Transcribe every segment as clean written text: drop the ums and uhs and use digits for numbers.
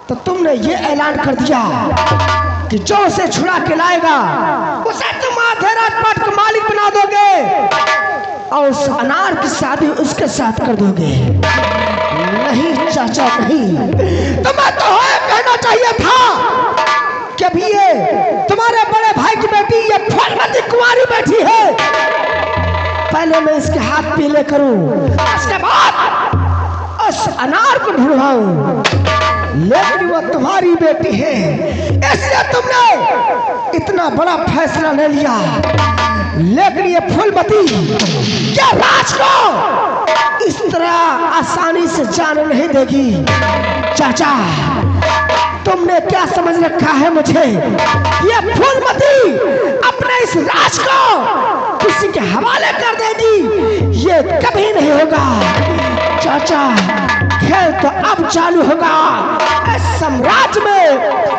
तो तुमने ये ऐलान कर दिया कि जो उसे छुड़ा के लाएगा उसे तुम आधे राजपाट का मालिक बना दोगे और उस अनार की शादी उसके साथ कर दोगे। नहीं चाचा नहीं, तुम्हें तो कहना चाहिए था कि अभी ये तुम्हारे बड़े भाई की बेटी ये फूलमती कुंवारी बैठी है, पहले मैं इसके हाथ पीले करूं, उसके बाद उस अनार को ढूंढवाऊं। लेकिन वो तुम्हारी बेटी है, इसलिए तुमने इतना बड़ा फैसला ले लिया। लेकिन ये फूलमती क्या राज को इस तरह आसानी से जाने नहीं देगी। चाचा तुमने क्या समझ रखा है मुझे? ये फूलमती अपने इस राज को किसी के हवाले कर देगी, ये कभी नहीं होगा। चाचा खेल तो अब चालू होगा इस साम्राज्य में।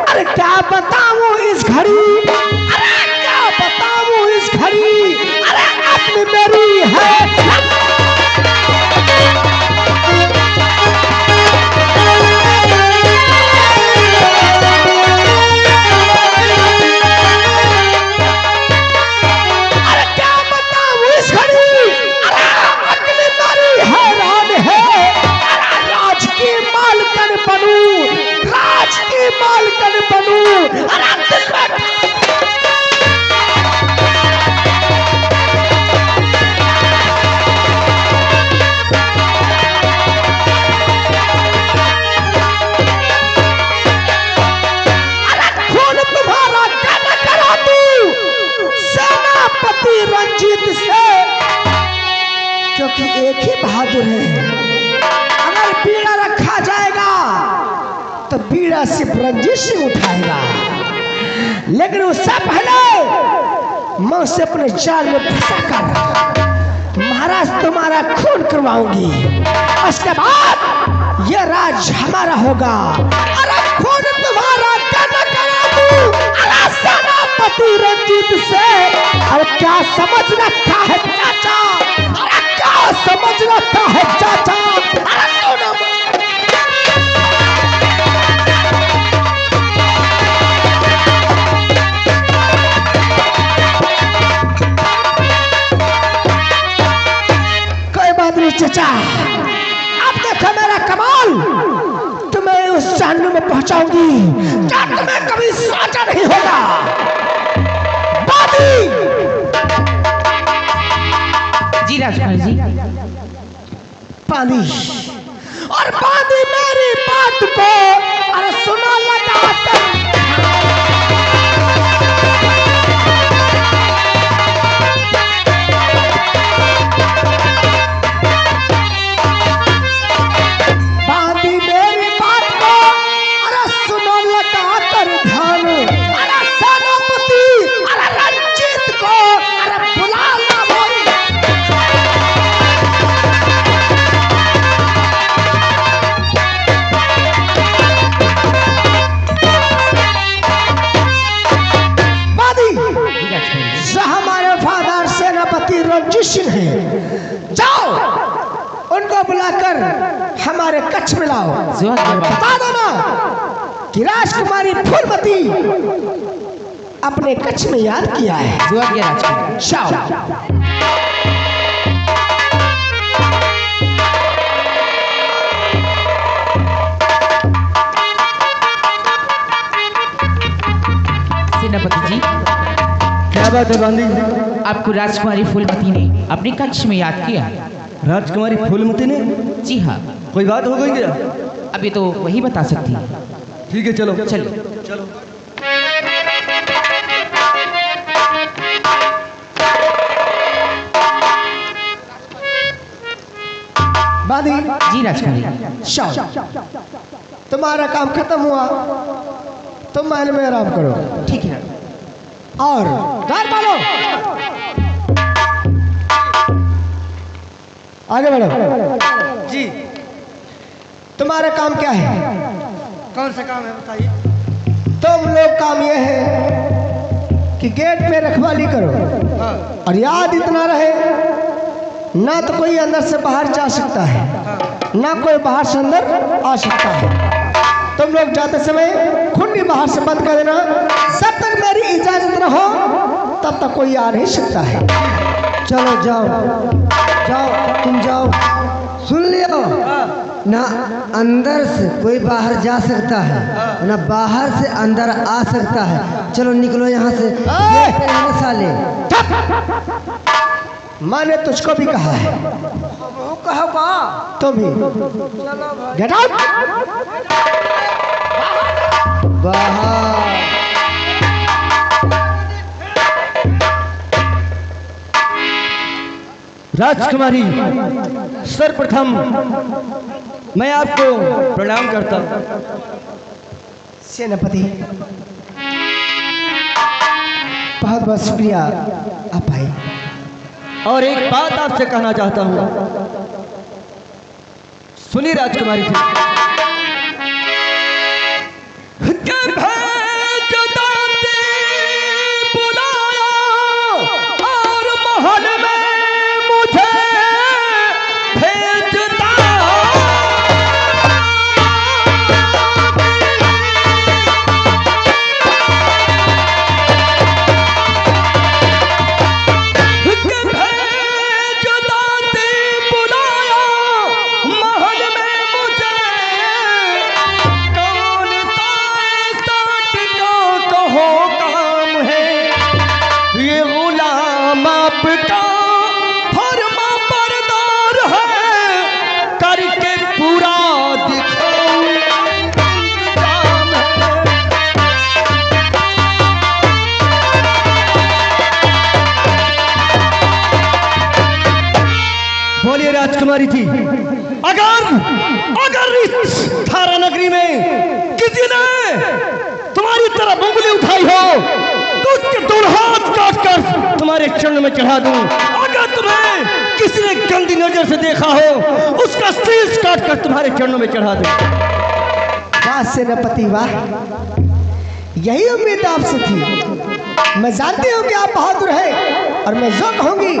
अरे क्या बताऊं इस घड़ी, अरे क्या बताऊं इस घड़ी, अरे अपनी मेरी है। क्योंकि एक ही बहादुर है। अगर बीड़ा रखा जाएगा तो बीड़ा सिर्फ रंजीत सिंह उठाएगा, लेकिन उससे पहले मैं उसे अपने जाल में फंसाकर महाराज तुम्हारा खून करवाऊंगी। उसके बाद यह राज हमारा होगा। अरे खून तुम्हारा क्या करा दूं सेनापति रंजीत से। अरे क्या समझ रखा है चाचा, अरे क्या समझ रखा है चाचा। कोई बात नहीं चाचा, अब देखो मेरा कमाल, तुम्हें उस जहन्नुम में पहुंचाऊंगी क्या तुम्हें कभी सोचा नहीं होगा। जी राजकुमार जी। पानी और पानी मेरी बात को अरे सुना लगाकर। पानी मेरी बात को अरे सुना लगाकर ध्यान। अरे सेनापति अरे रंजीत को अरे बुला ला। हमारे फादर सेनापति रंजीत सिंह है, जाओ उनको बुलाकर हमारे कच्छ में लाओ। बता दो ना कि राजकुमारी फूलमती अपने कच्छ में याद किया है। जाओ। सेनापति जी, क्या बात है बांदी? आपको राजकुमारी फूलमती ने अपने कक्ष में याद किया। राजकुमारी फूलमती ने? जी हाँ। कोई बात हो गई क्या? अभी तो वही बता सकती है। ठीक है चलो चलो चलो। बांदी जी राजकुमारी। शाओ, तुम्हारा काम खत्म हुआ, तुम महल में आराम करो। ठीक है। और द्वार पालो, आगे बढ़ो। जी तुम्हारा काम क्या है? कौन सा काम है बताइए। तुम लोग काम ये है कि गेट पे रखवाली करो। हाँ। और याद इतना रहे, ना तो कोई अंदर से बाहर जा सकता है, ना कोई बाहर से अंदर आ सकता है। तुम लोग जाते समय खुंडी बाहर से बंद कर देना। जब तक मेरी इजाजत न हो तब तक कोई आ नहीं सकता है। चलो जाओ जाओ, तुम जाओ। सुन लियो ना, अंदर से कोई बाहर जा सकता है ना बाहर से अंदर आ सकता है। चलो निकलो यहाँ से। गेट पे रहना साले। माँ ने तुझको भी कहा है, कहा तो भी गेट आउट। बाहर राजकुमारी, सर्वप्रथम मैं आपको प्रणाम करता हूँ। सेनापति बहुत बहुत शुक्रिया आप आए। और एक बात आपसे कहना चाहता हूँ, सुनिए राजकुमारी जी। बोलिए राजकुमारी जी, अगर इस थारा नगरी में किसी ने तुम्हारी तरफ उंगली उठाई हो तो उसके दोनों हाथ काट कर तुम्हारे चरण में चढ़ा दूं। अगर तुम्हें किसी ने गंदी नजर से देखा हो उसका शीश काट कर तुम्हारे चरणों में चढ़ा दूं। वाह सेनापति वाह, यही उम्मीद आपसे थी। मैं जानती हूँ कि आप बहादुर हैं और मैं जो कहूँगी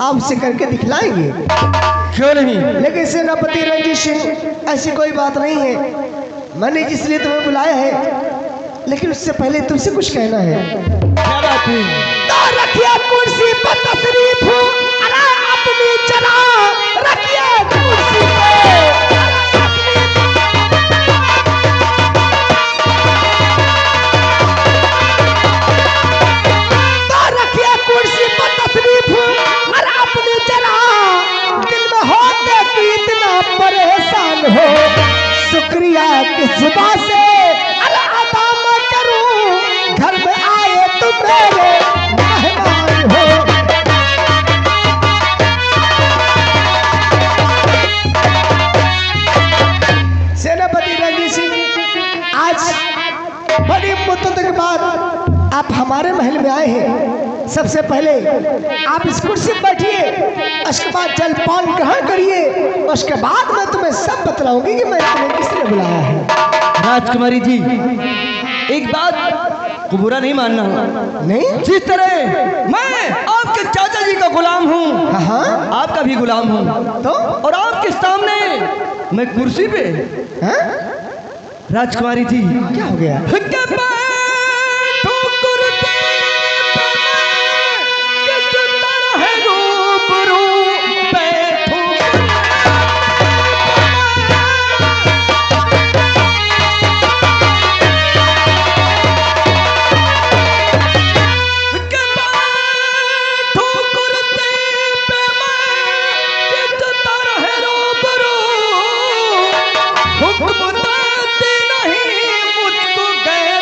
आप उसे करके दिखलाएंगे। क्यों नहीं? लेकिन सेनापति रणजीत सिंह, ऐसी कोई बात नहीं है। मैंने जिसलिए तुम्हें बुलाया है, लेकिन उससे पहले तुमसे कुछ कहना है। क्या बात है? तो रखिए कुर्सी पर तशरीफ, अरे अपनी चला रखिए कुर्सी पे। परेशान हो शुक्रिया किस बात से अदा मैं करूं, घर में आए तो मेरे मेहमान हो। सेनापति रणजीत सिंह, आज बड़ी मुद्दत के बाद आप हमारे महल में आए हैं। सबसे पहले आप इस कुर्सी पर बैठिए, उसके बाद जलपान ग्रहण करिए, उसके बाद मैं तुम्हें सब बतलाऊंगी कि मैं तुम्हें किसने बुलाया है। राजकुमारी जी, एक बात को बुरा नहीं मानना। नहीं, जिस तरह मैं आपके चाचा जी का गुलाम हूँ, हाँ आपका भी गुलाम हूँ, तो और आपके सामने मैं कुर्सी पे। हाँ? राजकुमारी जी, क्या हो गया? नहीं मुझको गए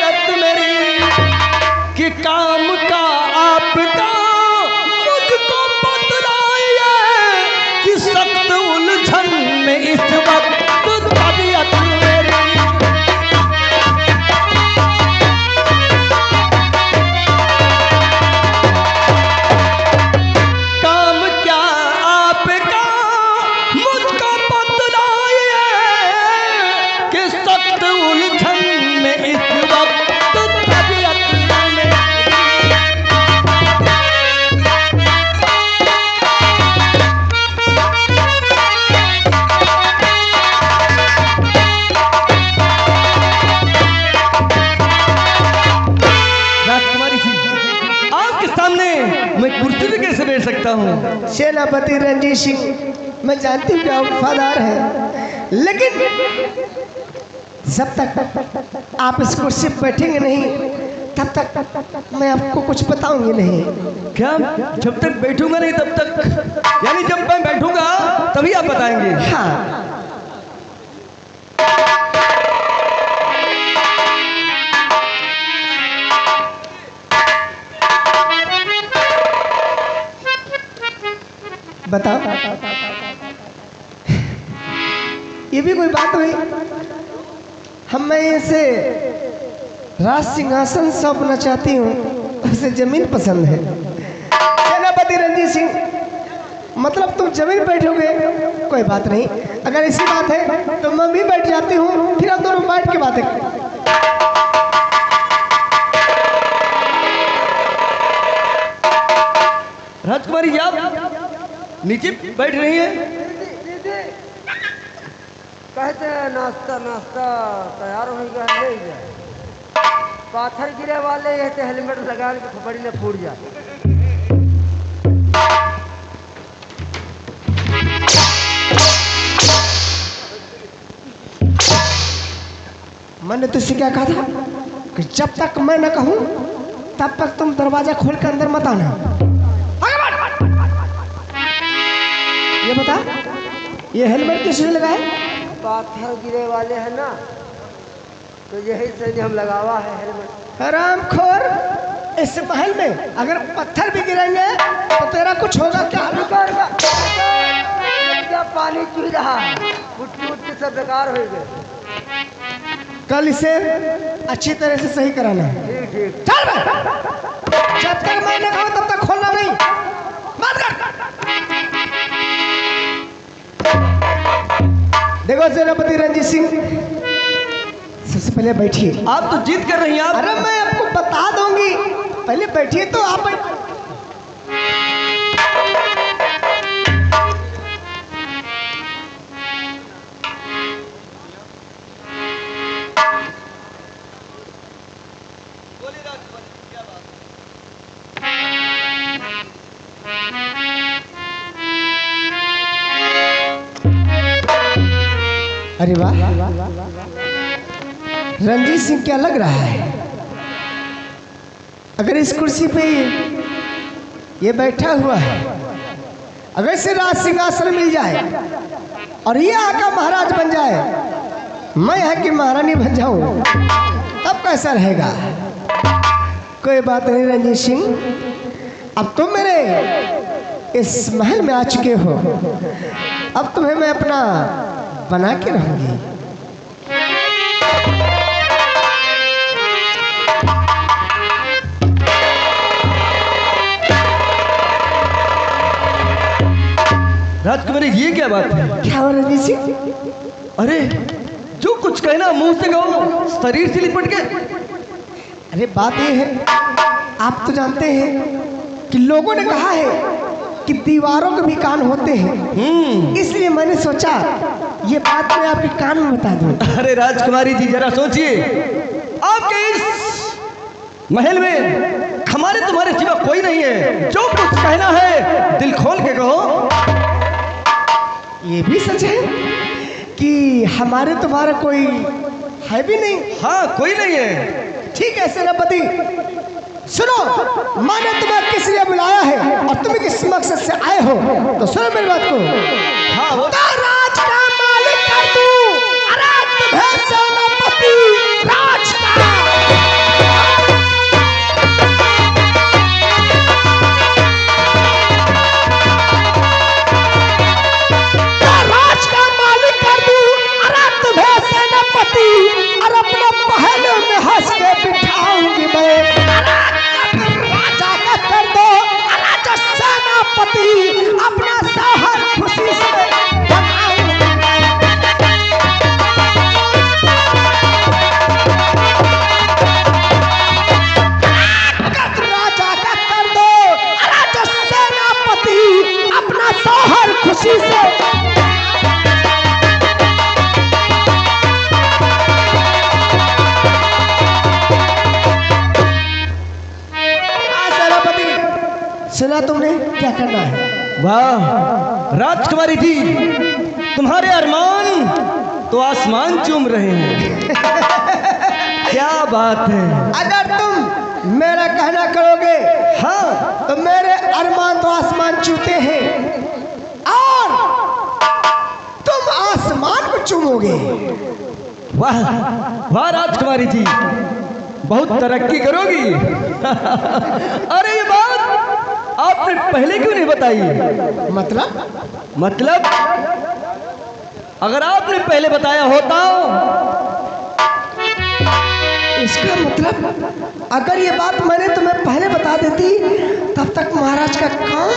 सकता हूँ। सेनापति रंजीत सिंह, मैं जानती हूँ कि आप वफादार हैं, लेकिन जब तक आप इस कुर्सी पर बैठेंगे नहीं तब तक मैं आपको कुछ बताऊंगी नहीं। क्या? जब तक बैठूंगा नहीं तब तक, यानी जब मैं बैठूंगा तभी आप बताएंगे? हाँ, बताओ। ये भी कोई बात हुई? मैं इसे राज सिंहासन सौंपना चाहती हूँ, उसे जमीन पसंद है। सेनापति रंजीत सिंह, मतलब तुम जमीन बैठोगे? कोई बात नहीं, अगर ऐसी बात है तो मैं भी बैठ जाती हूँ, फिर हम दोनों बैठ के बातें करें। राजकुमारी जी आप नीचे बैठ रही है? कहते हैं नाश्ता नाश्ता तैयार हो गया, ले जाए पाथर गिरे वाले ये तो हेलमेट लगा के खोपड़ी में फूट जाए। मैंने तुझसे क्या कहा था कि जब तक मैं न कहूं तब तक तुम दरवाजा खोल कर अंदर मत आना। ये बता, ये हेलमेट किसने लगाया? पाथर गिरे वाले हैं ना, तो यही से हम लगावा है हेलमेट। हरामखोर, इस महल में अगर पत्थर भी गिरेंगे तो तेरा कुछ होगा क्या? क्या पानी पी रहा है, उठ उठ के सब बेकार हो गए। कल इसे अच्छी तरह से सही कराना। ठीक ठीक। चल बे! जब तक मैं न कहूं तब तक खोलना नहीं। बंद कर। देखो सेनापति रंजीत सिंह, सबसे पहले बैठिए। आप तो जिद कर रही हैं। आप अरे मैं आपको बता दूंगी, पहले बैठिए तो आप। अरे वाह, रंजीत सिंह क्या लग रहा है? अगर इस कुर्सी पे ये बैठा हुआ है, अगर इसे राज सिंहासन मिल जाए और ये आका महाराज बन जाए, मैं यहाँ की महारानी बन जाऊं, तब कैसा रहेगा? कोई बात नहीं रंजीत सिंह, अब तुम मेरे इस महल में आ चुके हो, अब तुम्हें मैं अपना बना के रहूंगी। राजकुमारी ये क्या बात है? क्या हो रंजीत सिंह? अरे जो कुछ कहना मुंह से कहो, शरीर से लिपट के। अरे बात ये है, आप तो जानते हैं कि लोगों ने कहा है कि दीवारों के भी कान होते हैं, इसलिए मैंने सोचा ये बात मैं आपके कान में बता दूं। अरे राजकुमारी जी जरा सोचिए, आपके इस महल में हमारे तुम्हारे सिवा कोई नहीं है। जो कुछ कहना है दिल खोल के कहो। ये भी सच है कि हमारे तुम्हारा कोई है भी नहीं। हाँ, कोई नहीं है। ठीक है सेनापति, सुनो, मैंने तुम्हें किस लिए बुलाया है और तुम किस मकसद से आए हो, तो सुनो मेरी बात को। हाँ, वो तो राज का मालिक कर दूं, अरे तुम्हें सेनापति राज का। तो राज का मालिक कर दूं, अरे तुम्हें सेनापति, और अपने पहले में हंस के बिठाऊंगी मैं। राजा का कर दो, राजा सेनापति, अपना शहर खुशी से बनाऊंगी। सुना तुमने? क्या करना है? वाह राजकुमारी जी, तुम्हारे अरमान तो आसमान चूम रहे हैं। क्या बात है। अगर तुम मेरा कहना करोगे हाँ तो मेरे अरमान तो आसमान छूते हैं और तुम आसमान को चूमोगे। वाह वाह राजकुमारी जी, बहुत तरक्की करोगी। अरे ये बात आपने पहले क्यों नहीं बताई? मतलब अगर आपने पहले बताया होता। इसका मतलब अगर ये बात मैंने तुम्हें पहले बता देती तब तक महाराज का काम।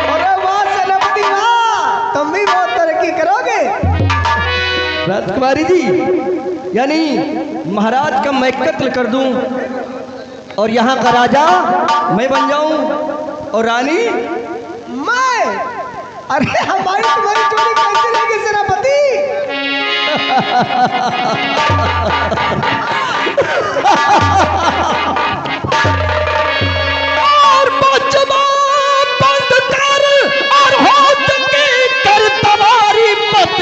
अरे वाह सेनापति वाह, तुम भी बहुत तरक्की करोगे। राजकुमारी जी, यानी महाराज का मैं कत्ल कर दूं और यहाँ का राजा मैं बन जाऊं और रानी मैं। अरे हमारी तुम्हारी जोड़ी कैसे लगी सेनापति? और बचवा बंद कर और हो चुकी कर तुम्हारी पत।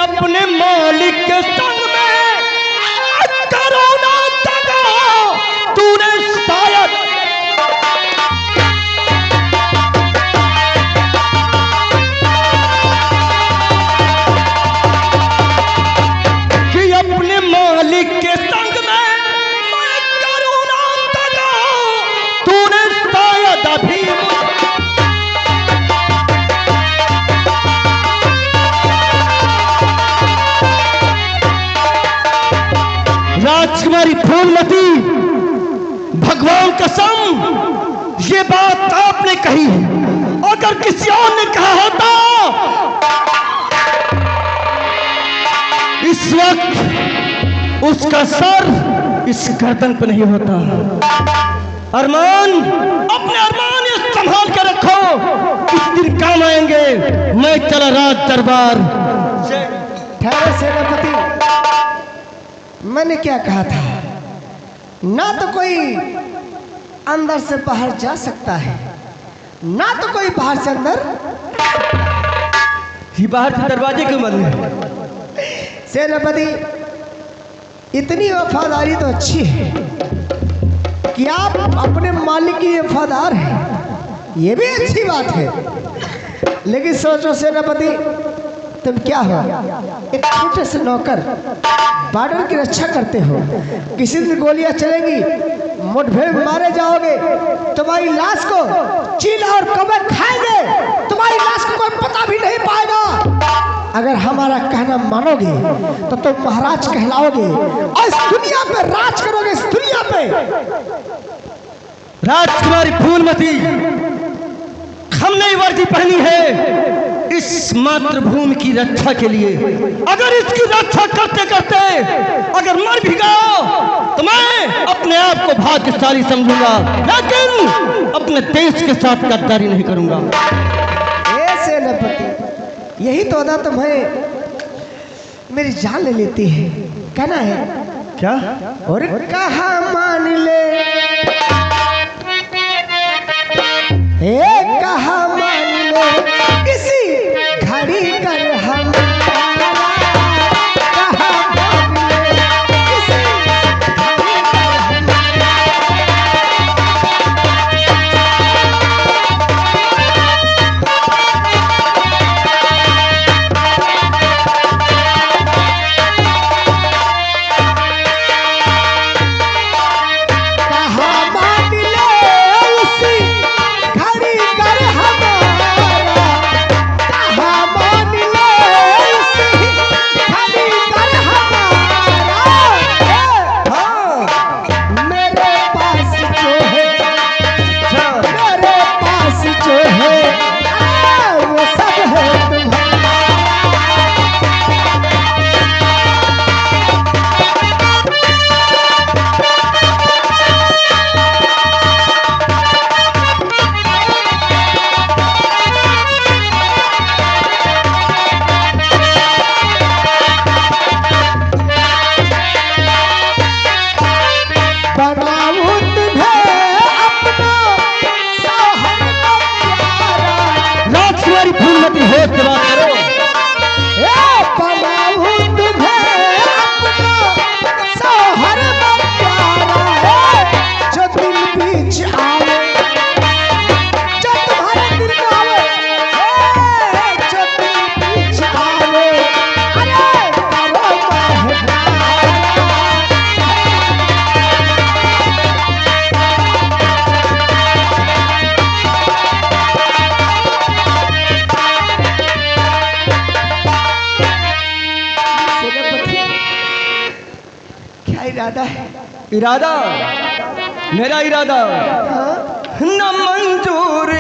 अपने मालिक के संग में करो ना दगा, तूने शायद कि अपने मालिक के संग में करो ना दगा, तूने शायद अभी राजकुमारी फूलमती, भगवान कसम ये बात आपने कही है। अगर किसी और ने कहा होता इस वक्त उसका सर इस गर्दन पर नहीं होता। अरमान, अपने अरमान ये संभाल के रखो, इस दिन काम आएंगे। मैं चला राज दरबार। ठहरे सेनापति, मैंने क्या कहा था? ना तो कोई अंदर से बाहर जा सकता है, ना तो कोई बाहर से अंदर। ये बाहर के दरवाजे क्यों बंद है? सेनापति, इतनी वफादारी तो अच्छी है कि आप अपने मालिक की वफादार हैं, ये भी अच्छी बात है। लेकिन सोचो सेनापति, तुम क्या हो? एक छोटे से नौकर, बॉर्डर की रक्षा करते हो। किसी दिन गोलियां चलेंगी, मुठभेड़ में मारे जाओगे, तुम्हारी लाश को चीला और कौवे खाएंगे, तुम्हारी लाश को कोई पता भी नहीं पाएगा। अगर हमारा कहना मानोगे तो तुम महाराज कहलाओगे और इस दुनिया पे राज करोगे। इस दुनिया पे राजकुमारी फूलमती, हमने वर्दी पहनी है इस मातृभूमि की रक्षा के लिए। अगर इसकी रक्षा करते करते अगर मर भी गया तो मैं अपने आप को भाग्यशाली समझूंगा, लेकिन अपने देश के साथ गद्दारी नहीं करूंगा। ऐसे सेनापति, यही तो अदा तुम्हें मेरी जान ले लेती है। कहना है क्या? और कहा मान ले, कहा मान ले, किसी घड़ी कर हम घड़ी कर हम राजकुमारी फूलमती होश से बात करो। बनाऊं तुम्हें अपना शौहर में प्यारा है, जो दिल बीच आवे, जो तुम्हारे दिल में आवे, जो दिल बीच आवे, अरे करो महबूबा। क्या इरादा है? इरादा, मेरा इरादा न मंजूर